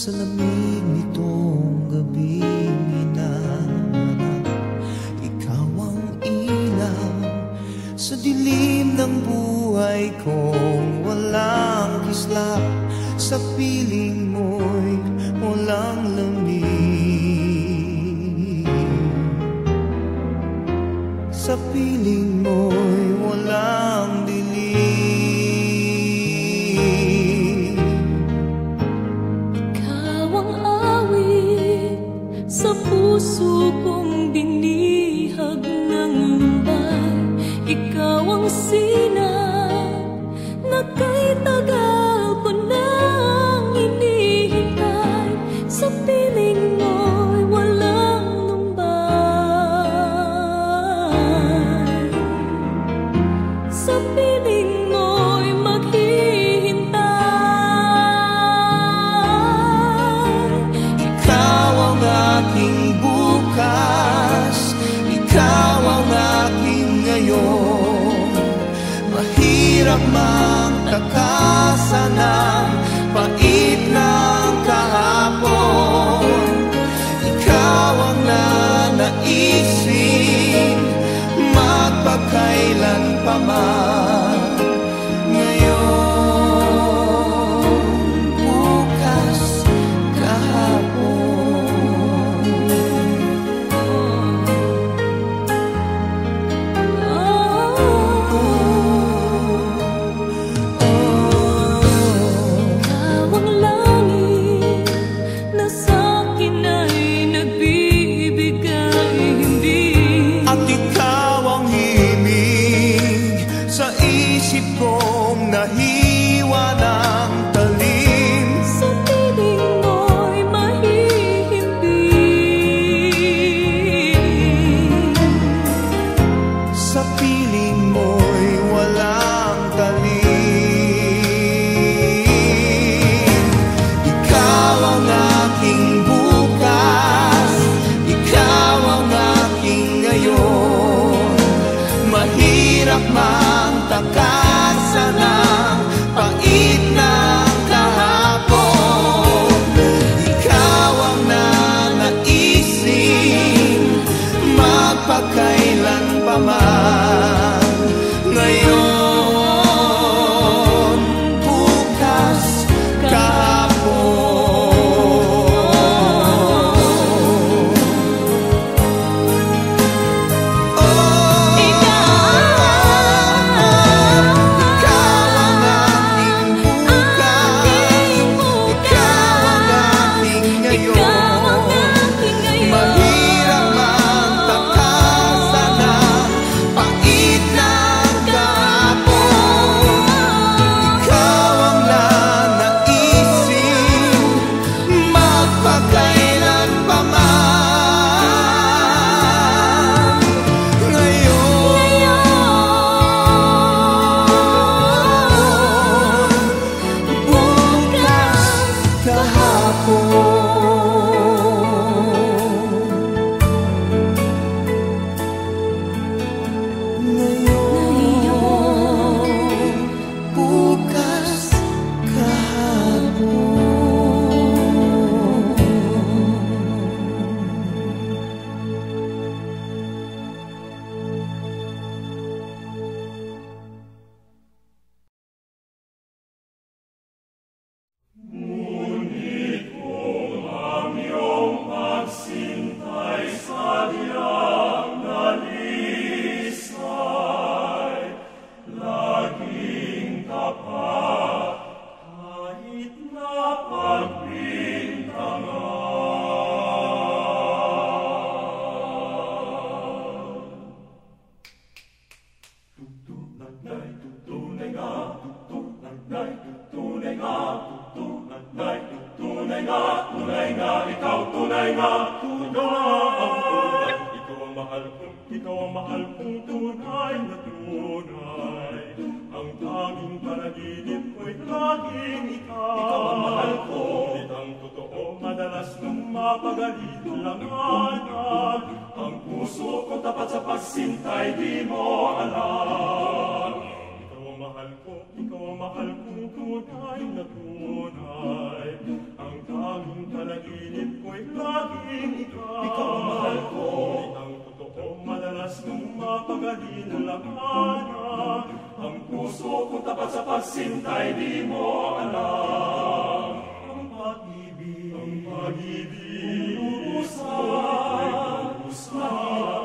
sa lamig nitong gabing hinaharap. Ikaw ang ilaw sa dilim ng buhay kong walang kislap. Sa piling mo'y walang lamig. Sa piling mo'y walang dilim. Ikaw ang awit sa puso kong binihag ng lumbay. Ikaw ang sinag na kay tagal ko nang hinihintay. Sa piling mo'y walang lumbay. Sa piling mo'y maghihintay. Ikaw ang aking bukas, ikaw ang aking ngayon. Mahirap mang takasan ang pait ng kahapon. Ikaw ang nanaisin magpakailan pa man. Ngayon, bukas, kahapon. Ikaw ang langit na sa'kin ay nagbibigay himbing. At ikaw ang himig sa isip kong nahiwa ng talim. Sa piling mo'y mahihimbing. Sa piling mo'y walang talim. Ikaw ang aking bukas, ikaw ang aking ngayon. Mahirap mang takasan ang pait ng kahapon. Ikaw ang nanaisin magpakailan pa man. Ngayon, bukas, kahapon. Ikaw ang aking bukas, ikaw ang aking ngayon. Mahirap mang takasan ang pait ng kahapon. Ikaw ang nanaisin magpakailan pa man. Ngayon, bukas, kahapon. Ngayon, bukas, kahapon. Tunay nga, ikaw tunay nga, tunay. Ikaw ang mahal kong tunay na tunay. Ang tanging panaginip ko'y laging ikaw. Ikaw ang mahal ko, ngunit ang totoo madalas nang mapagalit lang anak. Ang puso ko tapat sa pagsintay, di mo alam. Ikaw ang mahal kong tunay na tunay. Ang tanging puso kong tapat sa pagsintay, di mo alam. Ang pag-ibig, lubusan,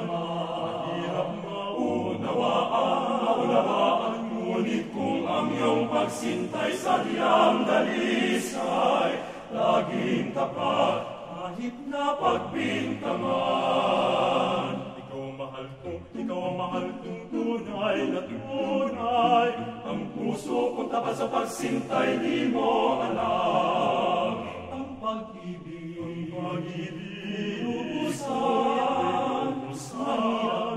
mahirap maunawaan, ngunit kung ang iyong pagsintay sa diyang dalisay, laging tapat, kahit na pagbintangan. Ikaw ang mahal kong tunay na tunay. Ang puso kong tapat sa pagsintay, di mo alam. Ang pag-ibig, lubusan,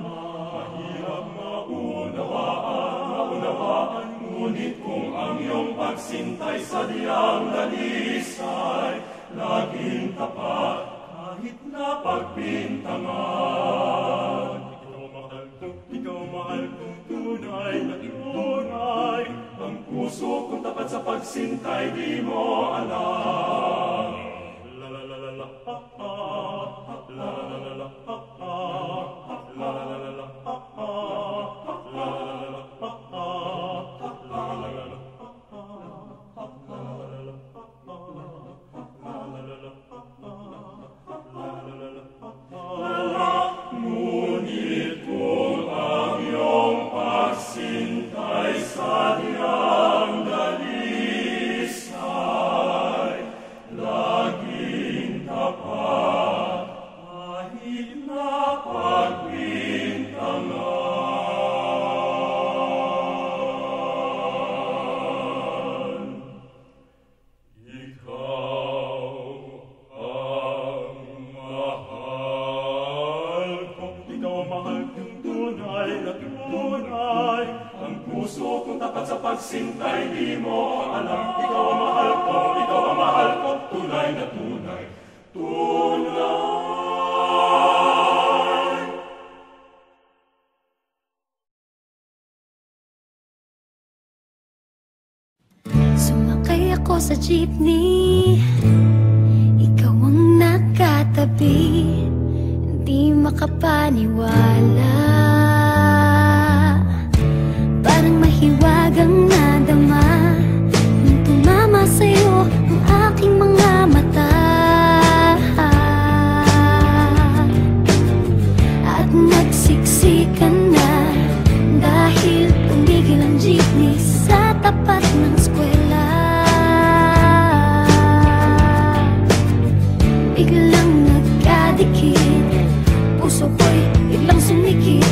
mahirap maunawaan, ngunit kung ang iyong pagsintay sa diyang dalisay, laging tapat, kahit na pagbintangan. Ikaw mahal kong tunay na tunay. Ang puso kong tapat sa pagsintay, di mo alam. La la la la la ha ha, la la la la la ha ha, la la la la la ha ha, la la la la ha ha, la la la la ha ha, la la la la ha ha, la la la la ha ha, la la la la ha ha. Ngunit kung ang iyong pagsintay sa diyang dalisay, laging tapat, kahit na pagbintangan. Ikaw ang mahal ko, ikaw ang mahal kong tunay na tunay. Ang puso kong tapat sa pagsintay, di mo alam. Ikaw ang mahal ko, ikaw ang mahal ko, tunay na tunay, tunay. Sumakay ako sa jeepney, ikaw ang nakatabi, di makapaniwala. Parang mahiwagang nadama nung tumama sa'yo ang aking mga mata. At nagsiksikan na dahil tumigil ang jeepney sa tapat ng eskwela. Biglang nagkadikit, puso ko'y biglang sumikip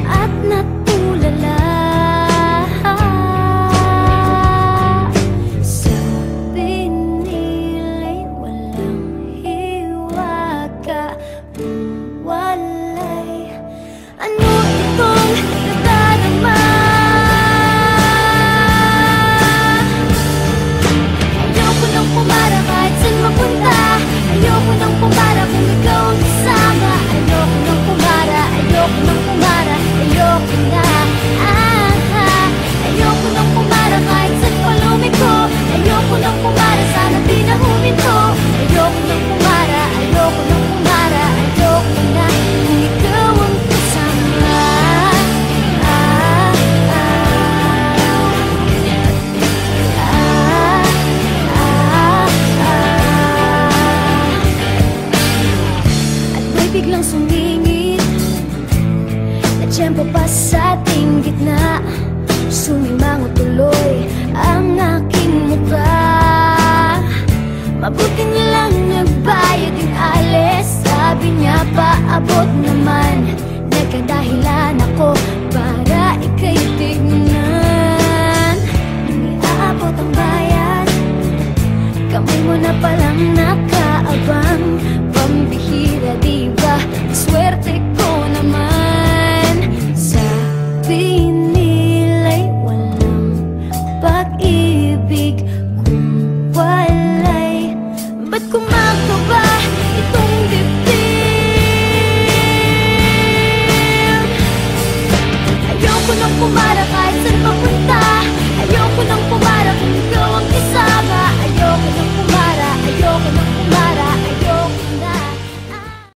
at natulala. Sabi nila'y walang hiwaga, walay. Ano itong nadadarama? Ayoko nang pumara kahit saan mapunta. Ayoko nang pumara kung ikaw ang kasama. Ayoko nang pumara, ayoko nang pumara, ayoko na. Ayoko nang pumara kahit saan pa lumiko. Ayoko nang pumara, sana di na huminto. Ayoko nang pumara, ayoko nang pumara, ayoko na kung ikaw ang kasama. At may biglang sumingit na tiyempo pa sa ating gitna. Sumimango tuloy ang aking mukha. Mabuti nilang nagbayad yung alis. Sabi niya paabot naman. Nagkadahilan ako para ika'y tignan. Nung iaabot ang bayad, kamay mo na palang nakaabang. Pambihira diba, swerte ko naman. Sabi nila'y walang pag-ibig kung walay. Ba't kumakawa itong dibdib? Ayoko nang pumara kahit saan papunta.